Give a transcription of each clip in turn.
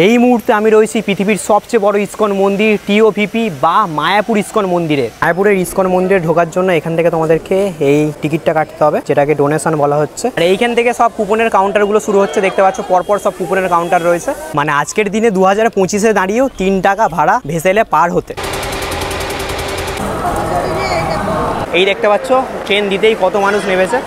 এই মুহূর্তে আমি রয়েছি পৃথিবীর সবচেয়ে বড় ইসকন মন্দির টিওভিপি বা মায়াপুর ইসকন মন্দিরে। মায়াপুরের ইসকন মন্দিরে ঢোকার জন্য এখান থেকে তোমাদেরকে এই টিকিটটা কাটতে হবে, যেটাকে ডোনেশন বলা হচ্ছে। আর এইখান থেকে সব কুপনের কাউন্টারগুলো শুরু হচ্ছে, দেখতে পাচ্ছ পরপর সব কুপনের কাউন্টার রয়েছে। মানে আজকের দিনে 2025-এ দাঁড়িয়েও 3 টাকা ভাড়া ভেসেলে পার হতে। এই দেখতে পাচ্ছ ট্রেন দিতেই কত মানুষ নেমেছে।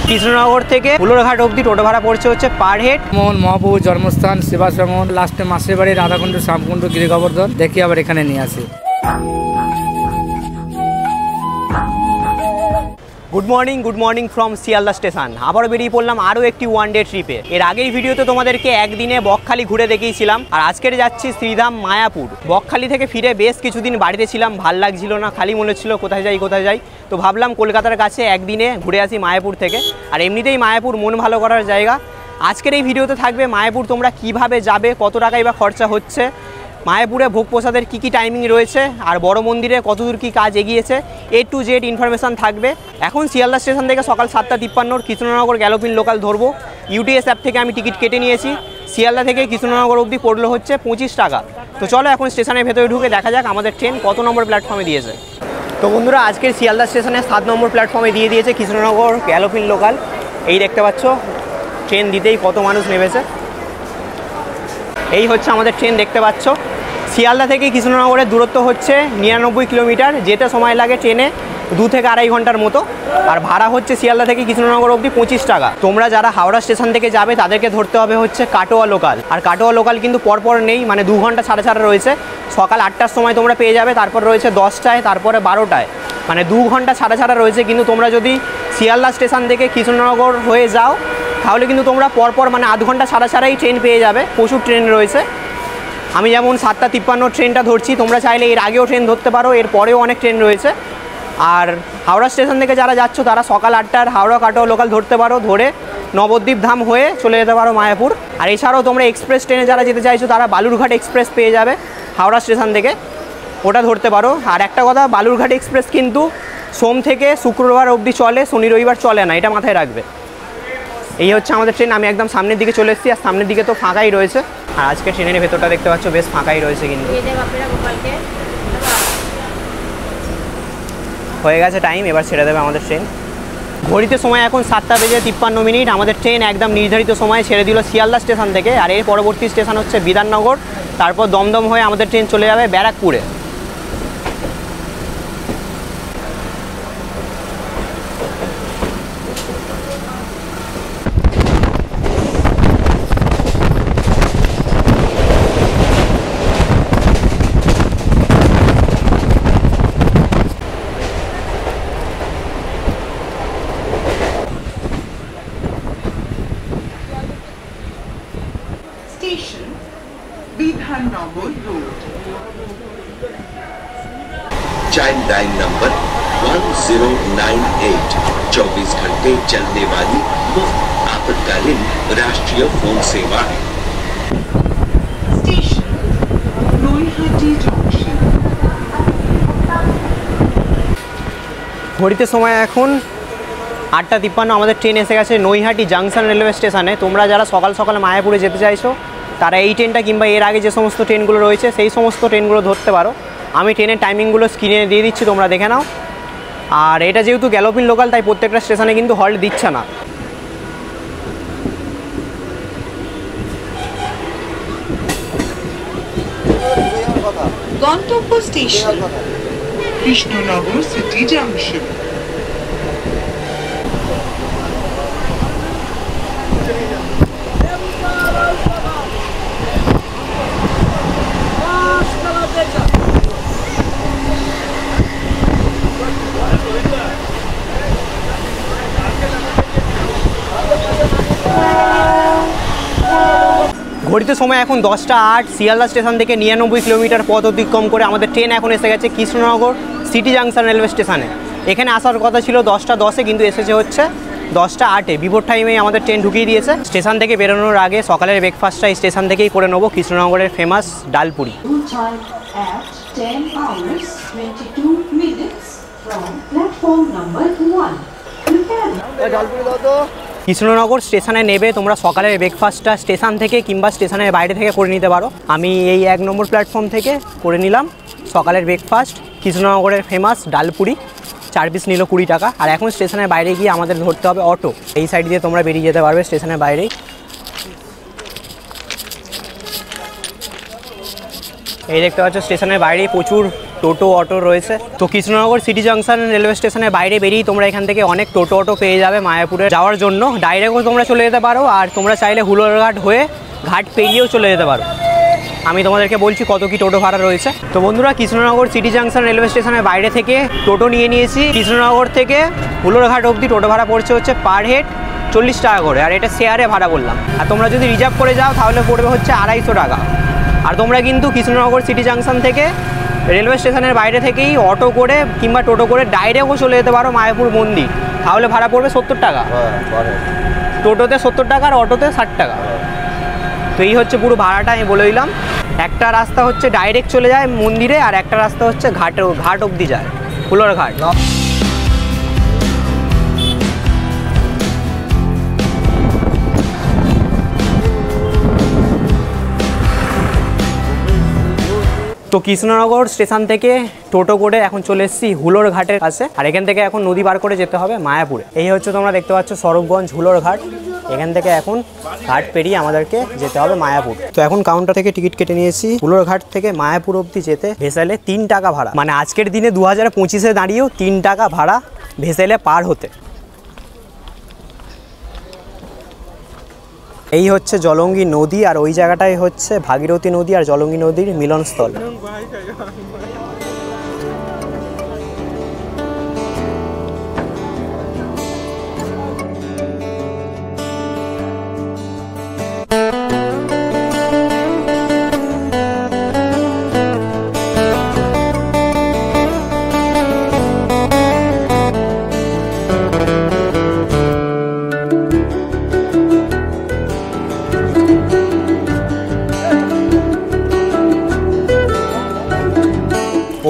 কৃষ্ণনগর থেকে হুলোরঘাট অবধি টোটো ভাড়া পড়ছে হচ্ছে পার হেড। মোহন মহাপ্রভুর জন্মস্থান সেবাশ্রমণ, লাস্টে মাসের বাড়ি রাধাকুণ্ড, শ্যামকুণ্ড, গিরি গোবর্ধন দেখি আবার এখানে নিয়ে আসি। Good morning from Sealdah station. আবার বেরিয়ে পড়লাম আরও একটি ওয়ান ডে ট্রিপে। এর আগের ভিডিওতে তোমাদেরকে একদিনে বকখালি ঘুরে দেখিয়েছিলাম, আর আজকের যাচ্ছি শ্রীধাম মায়াপুর। বকখালি থেকে ফিরে বেশ কিছুদিন বাড়িতে ছিলাম, ভাল লাগছিল না, খালি মনে হচ্ছিল কোথায় যাই। তো ভাবলাম কলকাতার কাছে একদিনে ঘুরে আসি মায়াপুর থেকে। আর এমনিতেই মায়াপুর মন ভালো করার জায়গা। আজকের এই ভিডিওতে থাকবে মায়াপুর তোমরা কিভাবে যাবে, কত টাকাই বা খরচা হচ্ছে, মায়াপুরে ভোগ প্রসাদের কী টাইমিং রয়েছে, আর বড় মন্দিরে কতদূর কী কাজ এগিয়েছে, A to Z ইনফরমেশান থাকবে। এখন শিয়ালদা স্টেশন থেকে সকাল 7:53 কৃষ্ণনগর গ্যালোপিন লোকাল ধরবো। UTS অ্যাপ থেকে আমি টিকিট কেটে নিয়েছি। শিয়ালদা থেকে কৃষ্ণনগর অবধি পড়লো হচ্ছে 25 টাকা। তো চলো এখন স্টেশনের ভেতরে ঢুকে দেখা যাক আমাদের ট্রেন কত নম্বর প্ল্যাটফর্মে দিয়েছে। তো বন্ধুরা, আজকের শিয়ালদা স্টেশনে 7 নম্বর প্ল্যাটফর্মে দিয়ে দিয়েছে কৃষ্ণনগর গ্যালোপিন লোকাল। এই দেখতে পাচ্ছ ট্রেন দিতেই কত মানুষ নেমেছে। এই হচ্ছে আমাদের ট্রেন, দেখতে পাচ্ছ। শিয়ালদা থেকে কৃষ্ণনগরের দূরত্ব হচ্ছে 99 কিলোমিটার। যেতে সময় লাগে ট্রেনে 2 থেকে 2.5 ঘন্টার মতো। আর ভাড়া হচ্ছে শিয়ালদা থেকে কৃষ্ণনগর অবধি 25 টাকা। তোমরা যারা হাওড়া স্টেশন থেকে যাবে তাদেরকে ধরতে হবে হচ্ছে কাটোয়া লোকাল। আর কাটোয়া লোকাল কিন্তু পরপর নেই, মানে 2 ঘন্টা ছাড়া রয়েছে। সকাল 8টার সময় তোমরা পেয়ে যাবে, তারপর রয়েছে 10টায়, তারপরে 12টায়, মানে 2 ঘন্টা ছাড়া রয়েছে। কিন্তু তোমরা যদি শিয়ালদা স্টেশন থেকে কৃষ্ণনগর হয়ে যাও তাহলে কিন্তু তোমরা পরপর মানে আধ ঘন্টা ছাড়াই ট্রেন পেয়ে যাবে। প্রচুর ট্রেন রয়েছে। আমি যেমন 7:53 ট্রেনটা ধরছি, তোমরা চাইলে এর আগেও ট্রেন ধরতে পারো, এর পরেও অনেক ট্রেন রয়েছে। আর হাওড়া স্টেশন থেকে যারা যাচ্ছ তারা সকাল 8টার হাওড়া কাটোয়া লোকাল ধরতে পারো, ধরে নবদ্বীপ ধাম হয়ে চলে যেতে পারো মায়াপুর। আর এছাড়াও তোমরা এক্সপ্রেস ট্রেনে যারা যেতে চাইছো তারা বালুরঘাট এক্সপ্রেস পেয়ে যাবে হাওড়া স্টেশন থেকে, ওটা ধরতে পারো। আর একটা কথা, বালুরঘাট এক্সপ্রেস কিন্তু সোম থেকে শুক্রবার অবধি চলে, শনি রবিবার চলে না, এটা মাথায় রাখবে। এই হচ্ছে আমাদের ট্রেন। আমি একদম সামনের দিকে চলে এসেছি, আর সামনের দিকে তো ফাঁকাই রয়েছে। আর আজকে ট্রেনের ভেতরটা দেখতে পাচ্ছ বেশ ফাঁকাই রয়েছে। কিন্তু হয়ে গেছে টাইম, এবার ছেড়ে দেবে আমাদের ট্রেন। ঘড়িতে সময় এখন 7:53। আমাদের ট্রেন একদম নির্ধারিত সময়ে ছেড়ে দিল শিয়ালদা স্টেশন থেকে। আর এর পরবর্তী স্টেশন হচ্ছে বিধাননগর, তারপর দমদম হয়ে আমাদের ট্রেন চলে যাবে ব্যারাকপুরে। चाइल्ड लाइन नंबर 1098 24 घंटे चलने वाली मुफ्त आपातकालीन राष्ट्रीय फोन सेवा है। Station Naihati junction. ঘড়িতে সময় এখন 8:53। আমাদের ট্রেন এসে গেছে নৈহাটি জাংশন রেলওয়ে স্টেশনে। তোমরা যারা সকাল সকাল মায়াপুরে যেতে চাইছো তারা এই ট্রেনটা কিংবা এর আগে যে সমস্ত ট্রেনগুলো রয়েছে সেই সমস্ত ট্রেনগুলো ধরতে পারো। আমি ট্রেনের টাইমিংগুলো স্ক্রিনে দিয়ে দিচ্ছি, তোমরা দেখে নাও। আর এটা যেহেতু গ্যালোপিন লোকাল তাই প্রত্যেকটা স্টেশনে কিন্তু হল্ট দিচ্ছে না। গন্তব্য স্টেশন কৃষ্ণনগর সিটি জাংশন। ঘড়িতে সময় এখন 10:08। শিয়ালদা স্টেশন থেকে 99 কিলোমিটার পথ অতিক্রম করে আমাদের ট্রেন এখন এসে গেছে কৃষ্ণনগর সিটি জাংশন রেলওয়ে স্টেশনে। এখানে আসার কথা ছিল 10:10-এ, কিন্তু এসেছে হচ্ছে 10:08-এ। বিফোর টাইমেই আমাদের ট্রেন ঢুকিয়ে দিয়েছে। স্টেশন থেকে বেরোনোর আগে সকালের ব্রেকফাস্টটা এই স্টেশন থেকেই করে নেবো, কৃষ্ণনগরের ফেমাস ডালপুরি। ডালপুরি দাও তো। কৃষ্ণনগর স্টেশনে নেবে তোমরা সকালের ব্রেকফাস্টটা স্টেশন থেকে কিংবা স্টেশনের বাইরে থেকে করে নিতে পারো। আমি এই 1 নম্বর প্ল্যাটফর্ম থেকে করে নিলাম সকালের ব্রেকফাস্ট। কৃষ্ণনগরের ফেমাস ডালপুরি 4 পিস নিল 20 টাকা। আর এখন স্টেশনের বাইরে গিয়ে আমাদের ধরতে হবে অটো। এই সাইড দিয়ে তোমরা বেরিয়ে যেতে পারবে স্টেশনের বাইরেই। এই দেখতে পাচ্ছ স্টেশনের বাইরে প্রচুর টোটো অটো রয়েছে। তো কৃষ্ণনগর সিটি জাংশন রেলওয়ে স্টেশনের বাইরে বেরিয়ে তোমরা এখান থেকে অনেক টোটো অটো পেয়ে যাবে মায়াপুরে যাওয়ার জন্য। ডাইরেক্টও তোমরা চলে যেতে পারো, আর তোমরা চাইলে হুলোরঘাট হয়ে ঘাট পেরিয়েও চলে যেতে পারো। আমি তোমাদেরকে বলছি কত কি টোটো ভাড়া রয়েছে। তো বন্ধুরা, কৃষ্ণনগর সিটি জাংশন রেলওয়ে স্টেশনের বাইরে থেকে টোটো নিয়ে নিয়েছি। কৃষ্ণনগর থেকে হুলোরঘাট অবধি টোটো ভাড়া পড়ছে হচ্ছে পার হেড 40 টাকা করে, আর এটা শেয়ারে ভাড়া বললাম। আর তোমরা যদি রিজার্ভ করে যাও তাহলে পড়বে হচ্ছে 250 টাকা। আর তোমরা কিন্তু কৃষ্ণনগর সিটি জাংশন থেকে রেলওয়ে স্টেশনের বাইরে থেকেই অটো করে কিংবা টোটো করে ডাইরেক্টও চলে যেতে পারো মায়াপুর মন্দির, তাহলে ভাড়া পড়বে 70 টাকা। টোটোতে 70 টাকা আর অটোতে 60 টাকা। তো এই হচ্ছে পুরো ভাড়াটা আমি বলে দিলাম। একটা রাস্তা হচ্ছে ডাইরেক্ট চলে যায় মন্দিরে, আর একটা রাস্তা হচ্ছে ঘাট অবধি যায়, হুলোরঘাট। তো কৃষ্ণনগর স্টেশন থেকে টোটো করে এখন চলে এসেছি হুলোরঘাটের কাছে, আর এখান থেকে এখন নদী পার করে যেতে হবে মায়াপুরে। এই হচ্ছে তোমরা দেখতে পাচ্ছ সরবগঞ্জ হুলোরঘাট। এখান থেকে এখন ঘাট পেরিয়ে আমাদেরকে যেতে হবে মায়াপুর। তো এখন কাউন্টার থেকে টিকিট কেটে নিয়েছি। হুলোরঘাট থেকে মায়াপুর অবধি যেতে ভেসেলে 3 টাকা ভাড়া, মানে আজকের দিনে 2025-এ দাঁড়িয়েও 3 টাকা ভাড়া ভেসেলে পার হতে। এই হচ্ছে জলঙ্গি নদী, আর ওই জায়গাটাই হচ্ছে ভাগীরথী নদী আর জলঙ্গি নদীর মিলনস্থল।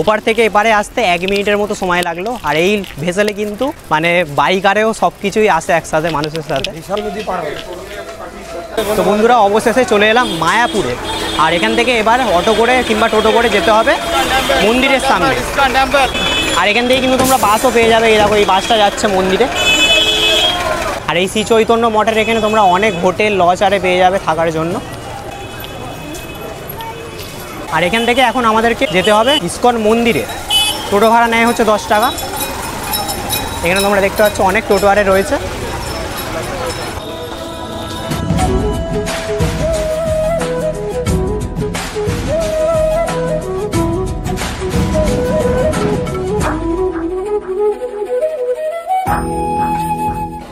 ওপার থেকে এপারে আসতে 1 মিনিটের মতো সময় লাগলো। আর এই ভেসেলে কিন্তু মানে বাইকারেও সব কিছুই আসে একসাথে মানুষের সাথে। তো বন্ধুরা, অবশেষে চলে এলাম মায়াপুরে। আর এখান থেকে এবার অটো করে কিংবা টোটো করে যেতে হবে মন্দিরের সামনে। আর এখান থেকে কিন্তু তোমরা বাসও পেয়ে যাবে। এই দেখো, এই বাসটা যাচ্ছে মন্দিরে। আর এই শ্রী চৈতন্য মঠের এখানে তোমরা অনেক হোটেল লজ আরে পেয়ে যাবে থাকার জন্য। আর এখান থেকে এখন আমাদেরকে যেতে হবে ইস্কন মন্দিরে। টোটো ভাড়া নেয় হচ্ছে 10 টাকা। এখানে তোমরা দেখতে পাচ্ছ অনেক টোটো আরে রয়েছে।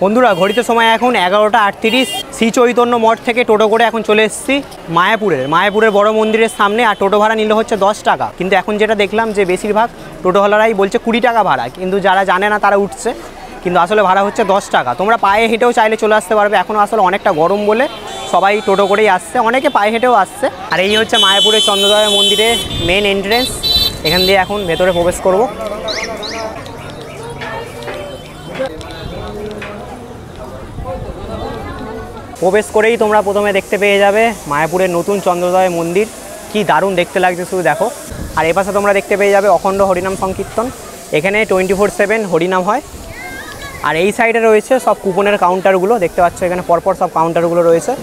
বন্ধুরা, ঘড়িতে সময় এখন 11টা 38। শ্রী চৈতন্য মঠ থেকে টোটো করে এখন চলে এসেছি মায়াপুরের বড় মন্দিরের সামনে। আর টোটো ভাড়া নিল হচ্ছে 10 টাকা। কিন্তু এখন যেটা দেখলাম যে বেশিরভাগ টোটোওয়ালারাই বলছে 20 টাকা ভাড়া, কিন্তু যারা জানে না তারা উঠছে, কিন্তু আসলে ভাড়া হচ্ছে 10 টাকা। তোমরা পায়ে হেঁটেও চাইলে চলে আসতে পারবে। এখনও আসলে অনেকটা গরম বলে সবাই টোটো করেই আসছে, অনেকে পায়ে হেঁটেও আসছে। আর এই হচ্ছে মায়াপুরের চন্দ্রদয় মন্দিরের মেন এন্ট্রেন্স। এখান দিয়ে এখন ভেতরে প্রবেশ করব। প্রবেশ করেই তোমরা প্রথমে দেখতে পেয়ে যাবে মায়াপুরের নতুন চন্দ্রোদয় মন্দির। কি দারুণ দেখতে লাগছে শুধু দেখো। আর এ পাশে তোমরা দেখতে পেয়ে যাবে অখণ্ড হরিনাম সংকীর্তন। এখানে 24/7 হরিনাম হয়। আর এই সাইডে রয়েছে সব কুপনের কাউন্টারগুলো, দেখতে পাচ্ছ এখানে পরপর সব কাউন্টারগুলো রয়েছে।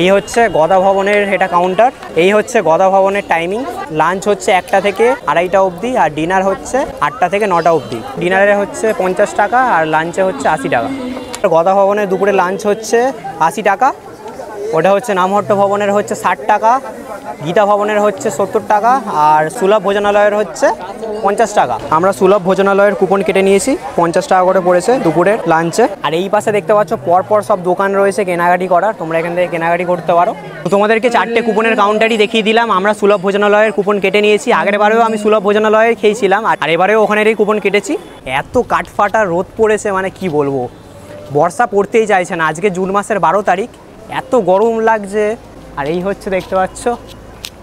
এই হচ্ছে গদা ভবনের এটা কাউন্টার। এই হচ্ছে গদা ভবনের টাইমিং। লাঞ্চ হচ্ছে 1টা থেকে 2:30 অবধি, আর ডিনার হচ্ছে 8টা থেকে 9টা অবধি। ডিনারে হচ্ছে 50 টাকা আর লাঞ্চে হচ্ছে 80 টাকা। গদা ভবনের দুপুরে লাঞ্চ হচ্ছে 80 টাকা। ওটা হচ্ছে নামহট্ট ভবনের হচ্ছে 60 টাকা, গীতা ভবনের হচ্ছে 70 টাকা, আর সুলভ ভোজনালয়ের হচ্ছে 50 টাকা। আমরা সুলভ ভোজনালয়ের কুপন কেটে নিয়েছি, 50 টাকা করে পড়েছে দুপুরের লাঞ্চে। আর এই পাশে দেখতে পাচ্ছ পরপর সব দোকান রয়েছে কেনাকাটি করার, তোমরা এখান থেকে কেনাকাটি করতে পারো। তো তোমাদেরকে 4টে কুপনের কাউন্টারই দেখিয়ে দিলাম। আমরা সুলভ ভোজনালয়ের কুপন কেটে নিয়েছি। আগের বারেও আমি সুলভ ভোজনালয়ে খেয়েছিলাম, আর এবারেও ওখানেরই কুপন কেটেছি। এত কাঠফাটা রোদ পড়েছে, মানে কি বলবো, বর্ষা পড়তেই চাইছে না। আজকে জুন মাসের 12 তারিখ, এত গরম লাগছে। আর এই হচ্ছে দেখতে পাচ্ছ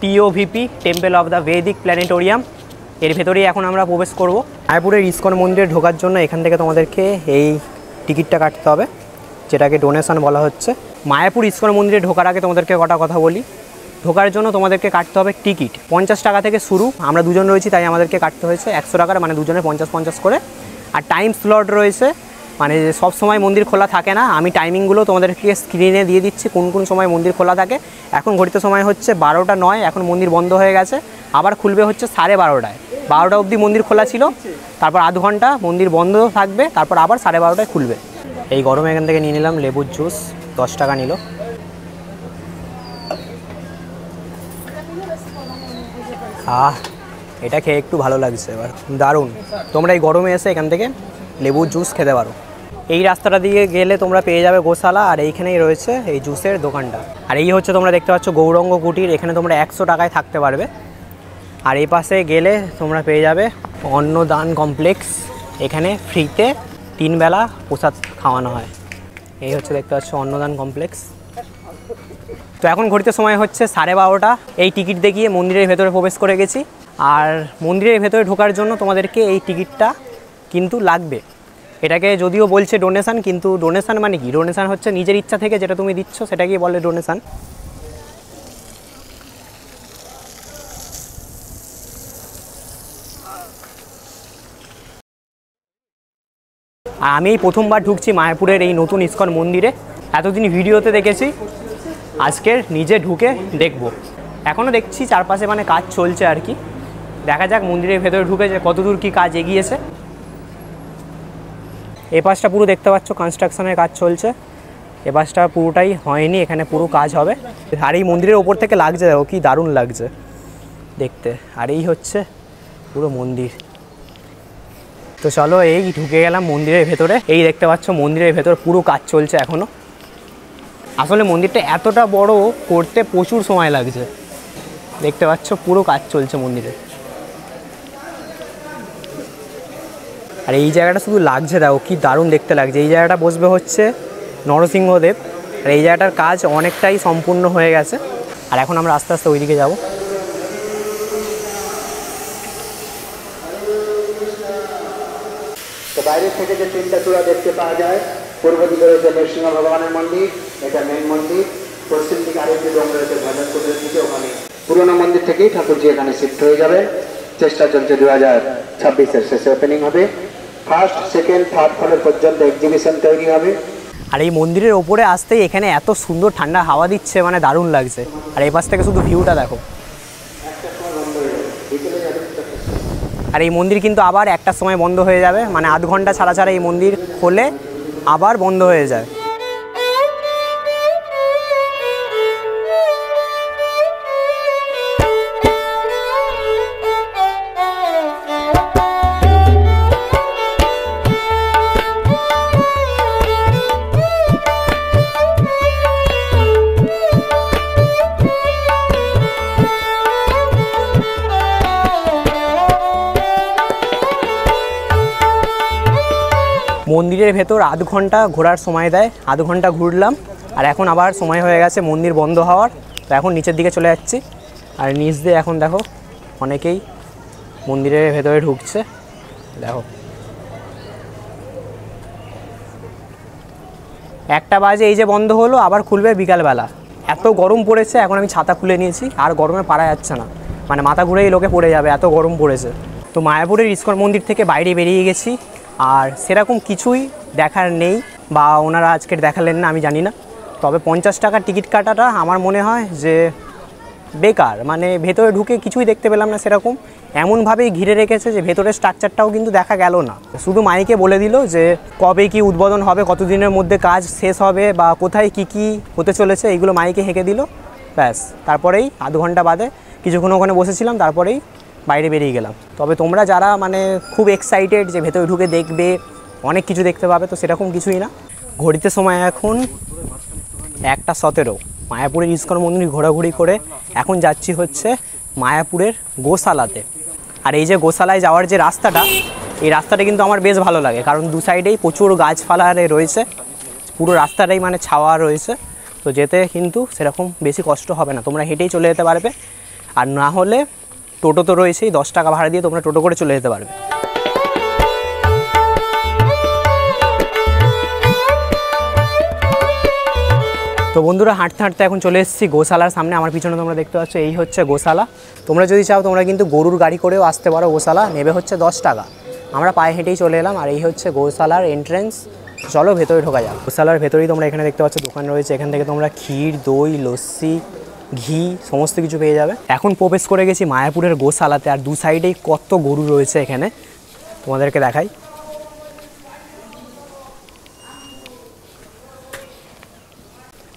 TOVP, temple of the Vedic planetarium. এর ভেতরেই এখন আমরা প্রবেশ করব। মায়াপুরের ইস্কন মন্দিরে ঢোকার জন্য এখান থেকে তোমাদেরকে এই টিকিটটা কাটতে হবে। যেটাকে ডোনেশন বলা হচ্ছে। মায়াপুর ইসকন মন্দিরে ঢোকার আগে তোমাদেরকে কটা কথা বলি। ঢোকার জন্য তোমাদেরকে কাটতে হবে টিকিট, 50 টাকা থেকে শুরু। আমরা দুজন রয়েছি তাই আমাদেরকে কাটতে হয়েছে 100 টাকার, মানে দুজনে 50-50 করে। আর টাইম স্লট রয়েছে, মানে সব সময় মন্দির খোলা থাকে না। আমি টাইমিংগুলো তোমাদেরকে স্ক্রিনে দিয়ে দিচ্ছি কোন কোন সময় মন্দির খোলা থাকে। এখন ঘড়িতে সময় হচ্ছে 12টা 9, এখন মন্দির বন্ধ হয়ে গেছে। আবার খুলবে হচ্ছে 12:30টায়। 12টা অবধি মন্দির খোলা ছিল, তারপর আধ ঘন্টা মন্দির বন্ধ থাকবে, তারপর আবার 12:30টায় খুলবে। এই গরমে এখান থেকে নিয়ে নিলাম লেবুর জুস, 10 টাকা নিল। এটা খেয়ে একটু ভালো লাগছে, এবার দারুণ। তোমরা এই গরমে এসে এখান থেকে লেবুর জুস খেতে পারো। এই রাস্তাটা দিয়ে গেলে তোমরা পেয়ে যাবে গোশালা, আর এইখানেই রয়েছে এই জুসের দোকানটা। আর এই হচ্ছে তোমরা দেখতে পাচ্ছ গৌরঙ্গ কুটির, এখানে তোমরা 100 টাকায় থাকতে পারবে। আর এই পাশে গেলে তোমরা পেয়ে যাবে অন্নদান কমপ্লেক্স, এখানে ফ্রিতে 3 বেলা প্রসাদ খাওয়ানো হয়। এই হচ্ছে দেখতে পাচ্ছ অন্নদান কমপ্লেক্স। তো এখন ঘড়িতে সময় হচ্ছে 12:30টা। এই টিকিট দেখিয়ে মন্দিরের ভেতরে প্রবেশ করে গেছি। আর মন্দিরের ভেতরে ঢোকার জন্য তোমাদেরকে এই টিকিটটা কিন্তু লাগবে। এটাকে যদিও বলছে ডোনেশান, কিন্তু ডোনেশান মানে কি? ডোনেশান হচ্ছে নিজের ইচ্ছা থেকে যেটা তুমি দিচ্ছ সেটাকেই বলে ডোনেশান। আর আমি এই প্রথমবার ঢুকছি মায়াপুরের এই নতুন ইসকন মন্দিরে। এতদিন ভিডিওতে দেখেছি, আজকের নিজে ঢুকে দেখব। এখনও দেখছি চারপাশে মানে কাজ চলছে আর কি। দেখা যাক মন্দিরের ভেতরে ঢুকে যে কতদূর কি কাজ এগিয়েছে। এ পাশটা পুরো দেখতে পাচ্ছ কনস্ট্রাকশনের কাজ চলছে, এ পাশটা পুরোটাই হয়নি, এখানে পুরো কাজ হবে। আর এই মন্দিরের ওপর থেকে লাগছে, দেখো কি দারুণ লাগছে দেখতে। আর এই হচ্ছে পুরো মন্দির। তো চলো এই ঢুকে গেলাম মন্দিরের ভেতরে। এই দেখতে পাচ্ছ মন্দিরের ভেতর পুরো কাজ চলছে এখনও। আসলে মন্দিরটা এতটা বড়, করতে প্রচুর সময় লাগছে। দেখতে পাচ্ছ পুরো কাজ চলছে মন্দিরে। আর এই জায়গাটা শুধু লাগছে, দেখো কি দারুণ দেখতে লাগছে। এই জায়গাটা বসবে হচ্ছে নরসিংহদেব। আর এই জায়গাটার কাজ অনেকটাই সম্পূর্ণ হয়ে গেছে। আর এখন আমরা আস্তে আস্তে ওইদিকে যাব। তো বাইরে থেকে যে 3টা চূড়া দেখতে পাওয়া যায়, পূর্ব দিকে রয়েছে নরসিংহ ভগবানের মন্দির, এটা মেন মন্দির। পশ্চিম দিকে আরেকটি ডোম রয়েছে ভজনপুরের দিকে, ওখানে পুরোনো মন্দির থেকেই ঠাকুরজি এখানে শিফট হয়ে যাবে। চেষ্টা চলছে 2026-এর শেষে ওপেনিং হবে। ফার্স্ট, সেকেন্ড, থার্ড ফ্লোর পর্যন্ত এক্সিবিশন তৈরি হবে। আর এই মন্দিরের ওপরে আসতেই এখানে এত সুন্দর ঠান্ডা হাওয়া দিচ্ছে, মানে দারুণ লাগছে। আর এই পাশ থেকে শুধু ভিউটা দেখো। আর এই মন্দির কিন্তু আবার একটার সময় বন্ধ হয়ে যাবে, মানে আধ ঘন্টা ছাড়া ছাড়া এই মন্দির খোলে আবার বন্ধ হয়ে যায়। মন্দিরের ভেতর আধ ঘন্টা ঘোরার সময় দেয়, আধ ঘন্টা ঘুরলাম। আর এখন আবার সময় হয়ে গেছে মন্দির বন্ধ হওয়ার। তো এখন নিচের দিকে চলে যাচ্ছি। আর নিচ দিয়ে এখন দেখো অনেকেই মন্দিরের ভেতরে ঢুকছে, দেখো 1টা বাজে এই যে বন্ধ হলো, আবার খুলবে বিকালবেলা। এত গরম পড়েছে, এখন আমি ছাতা খুলে নিয়েছি, আর গরমে পারা যাচ্ছে না, মানে মাথা ঘুরেই লোকে পড়ে যাবে, এত গরম পড়েছে। তো মায়াপুরের ইসকন মন্দির থেকে বাইরে বেরিয়ে গেছি। আর সেরকম কিছুই দেখার নেই, বা ওনারা আজকের দেখালেন না আমি জানি না। তবে 50 টাকার টিকিট কাটাটা আমার মনে হয় যে বেকার, মানে ভেতরে ঢুকে কিছুই দেখতে পেলাম না সেরকম। এমনভাবেই ঘিরে রেখেছে যে ভেতরের স্ট্রাকচারটাও কিন্তু দেখা গেল না। শুধু মাইকে বলে দিল যে কবে কি উদ্বোধন হবে, কতদিনের মধ্যে কাজ শেষ হবে, বা কোথায় কি কি হতে চলেছে, এইগুলো মাইকে হেঁকে দিল, ব্যাস। তারপরেই আধ ঘন্টা বাদে কিছুক্ষণ ওখানে বসেছিলাম, তারপরেই বাইরে বেরিয়ে গেলাম। তবে তোমরা যারা মানে খুব এক্সাইটেড যে ভেতরে ঢুকে দেখবে, অনেক কিছু দেখতে পাবে, তো সেরকম কিছুই না। ঘড়িতে সময় এখন 1:17। মায়াপুরের ইসকন মন্দির ঘোরাঘুরি করে এখন যাচ্ছি হচ্ছে মায়াপুরের গোশালাতে। আর এই যে গোশালায় যাওয়ার যে রাস্তাটা, এই রাস্তাটা কিন্তু আমার বেশ ভালো লাগে, কারণ দু সাইডেই প্রচুর গাছপালা রয়েছে, পুরো রাস্তাটাই মানে ছাওয়া রয়েছে। তো যেতে কিন্তু সেরকম বেশি কষ্ট হবে না, তোমরা হেঁটেই চলে যেতে পারবে। আর না হলে টোটো তো রয়েছেই, 10 টাকা ভাড়া দিয়ে তোমরা টোটো করে চলে যেতে পারবে। তো বন্ধুরা হাঁটতে হাঁটতে এখন চলে এসেছি গোশালার সামনে। আমার পিছনে তোমরা দেখতে পাচ্ছ এই হচ্ছে গোশালা। তোমরা যদি চাও তোমরা কিন্তু গরুর গাড়ি করেও আসতে পারো। গোশালা নেবে হচ্ছে 10 টাকা। আমরা পায়ে হেঁটেই চলে এলাম। আর এই হচ্ছে গোশালার এন্ট্রেন্স। চলো ভেতরে ঢোকা যাক। গোশালার ভেতরেই তোমরা এখানে দেখতে পাচ্ছ দোকান রয়েছে। এখান থেকে তোমরা ক্ষীর, দই, লস্যি, ঘি সমস্ত কিছু পেয়ে যাবে। এখন প্রবেশ করে গেছি মায়াপুরের গোশালাতে। আর দু সাইডেই কত গরু রয়েছে এখানে তোমাদেরকে দেখাই।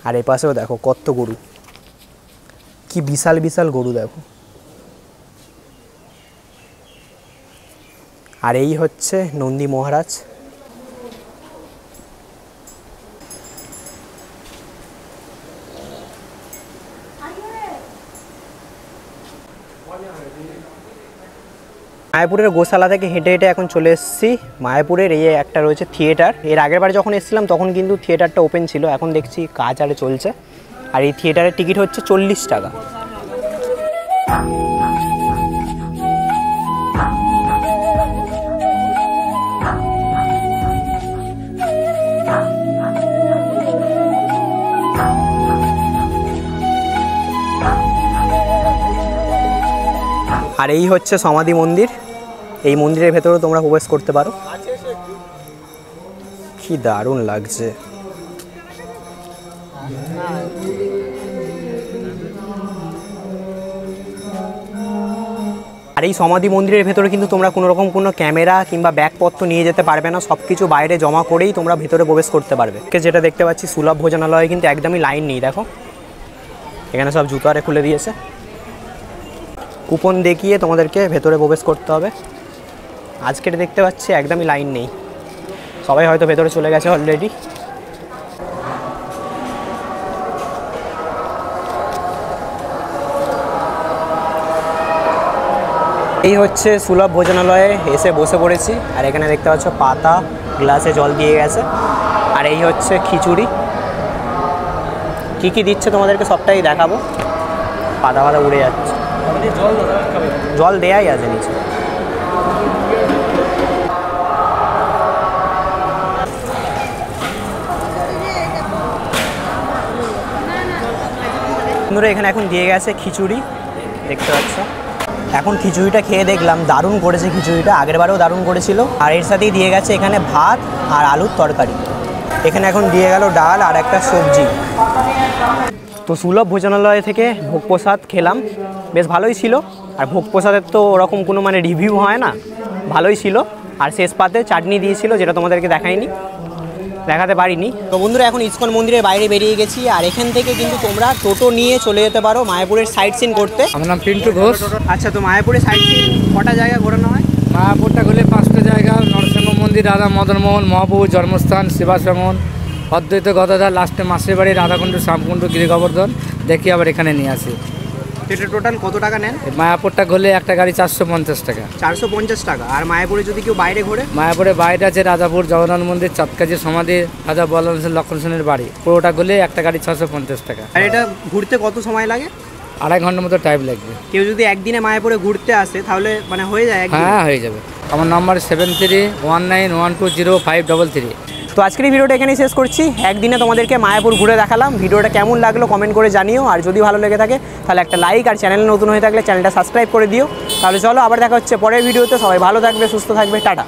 আর এই পাশেও দেখো কত গরু, কি বিশাল বিশাল গরু দেখো। আর এই হচ্ছে নন্দী মহারাজ। মায়াপুরের গোশালা থেকে হেঁটে হেঁটে এখন চলে এসেছি মায়াপুরের এই একটা রয়েছে থিয়েটার। এর আগের বার যখন এসেছিলাম তখন কিন্তু থিয়েটারটা ওপেন ছিল, এখন দেখছি কাজ আরে চলছে। আর এই থিয়েটারের টিকিট হচ্ছে 40 টাকা। আর এই হচ্ছে সমাধি মন্দির। এই মন্দিরের ভেতরেও তোমরা প্রবেশ করতে পারো। কি দারুণ লাগছে। আর এই সমাধি মন্দিরের ভেতরে কিন্তু তোমরা কোনো রকম কোনো ক্যামেরা কিংবা ব্যাগপত্র নিয়ে যেতে পারবে না। সব কিছু বাইরে জমা করেই তোমরা ভেতরে প্রবেশ করতে পারবে। যেটা দেখতে পাচ্ছি সুলভ ভোজনালয়ে কিন্তু একদমই লাইন নেই। দেখো এখানে সব জুতো আরে খুলে দিয়েছে। কুপন দেখিয়ে তোমাদেরকে ভেতরে প্রবেশ করতে হবে। আজকের দেখতে পাচ্ছি একদমই লাইন নেই, সবাই হয়তো ভেতরে চলে গেছে অলরেডি। এই হচ্ছে সুলভ ভোজনালয়ে এসে বসে পড়েছি। আর এখানে দেখতে পাচ্ছ পাতা, গ্লাসে জল দিয়ে গেছে। আর এই হচ্ছে খিচুড়ি। কী কী দিচ্ছে তোমাদেরকে সবটাই দেখাবো। পাতা পাতা উড়ে যাচ্ছে, জল দেয়াই আছে নিচে। বন্ধুরা এখানে এখন দিয়ে গেছে খিচুড়ি, দেখতে পাচ্ছ। এখন খিচুড়িটা খেয়ে দেখলাম দারুণ করেছে খিচুড়িটা, আগের বারেও দারুণ করেছিল। আর এর সাথেই দিয়ে গেছে এখানে ভাত আর আলুর তরকারি। এখানে এখন দিয়ে গেল ডাল আর একটা সবজি। তো সুলভ ভোজনালয় থেকে ভোগ প্রসাদ খেলাম, বেশ ভালোই ছিল। আর ভোগ প্রসাদের তো ওরকম কোনো মানে রিভিউ হয় না, ভালোই ছিল। আর শেষ পাতে চাটনি দিয়েছিল, যেটা তোমাদেরকে দেখাতে পারিনি। তো বন্ধুরা এখন ইসকন মন্দিরের বাইরে বেরিয়ে গেছি। আর এখান থেকে কিন্তু তোমরা টোটো নিয়ে চলে যেতে পারো মায়াপুরের সাইট সিন করতে। আমার নাম পিন্টু ঘোষ। আচ্ছা, তো মায়াপুরের সাইট সিন কটা জায়গা ঘোরানো হয়? মায়াপুরটা গেলে 5টা জায়গা: নরসিংহ মন্দির, রাধা মদনমোহন, মহাপ্রভুর জন্মস্থান, সেবাশ্রমণ, অদ্বৈত গদাধর, লাস্টে মাসির বাড়ি, রাধাকুণ্ড, শ্যামকুণ্ড, গিরি গোবর্ধন দেখি আবার এখানে নিয়ে আসি। এটা টোটাল কত টাকা নেন? মায়াপুরটা গেলে একটা গাড়ি 450 টাকা। 450 টাকা। আর মায়াপুরে যদি কেউ বাইরে ঘোরে? মায়াপুরে বাইরে আছে রাজাপুর জগন্নাথ মন্দির, চাঁদকাজির সমাধি, রাজা বলরাম সেন, লক্ষণ সেনের বাড়ি। পুরোটা গেলে একটা গাড়ি 650 টাকা। আর এটা ঘুরতে কত সময় লাগে? 2.5 ঘন্টার মতো টাইম লাগবে। কেউ যদি একদিনে মায়াপুরে ঘুরতে আসে তাহলে মানে হয়ে যায়? হ্যাঁ, হয়ে যাবে। আমার নাম্বার 7319120533। তো আজকের এই ভিডিওটা এখানেই শেষ করছি। একদিনে তোমাদেরকে মায়াপুর ঘুরে দেখালাম। ভিডিওটা কেমন লাগলো কমেন্ট করে জানিও। আর যদি ভালো লেগে থাকে তাহলে একটা লাইক, আর চ্যানেলে নতুন হয়ে থাকলে চ্যানেলটা সাবস্ক্রাইব করে দিও। তাহলে চলো আবার দেখা হচ্ছে পরের ভিডিওতে। সবাই ভালো থাকবে, সুস্থ থাকবে, টাটা।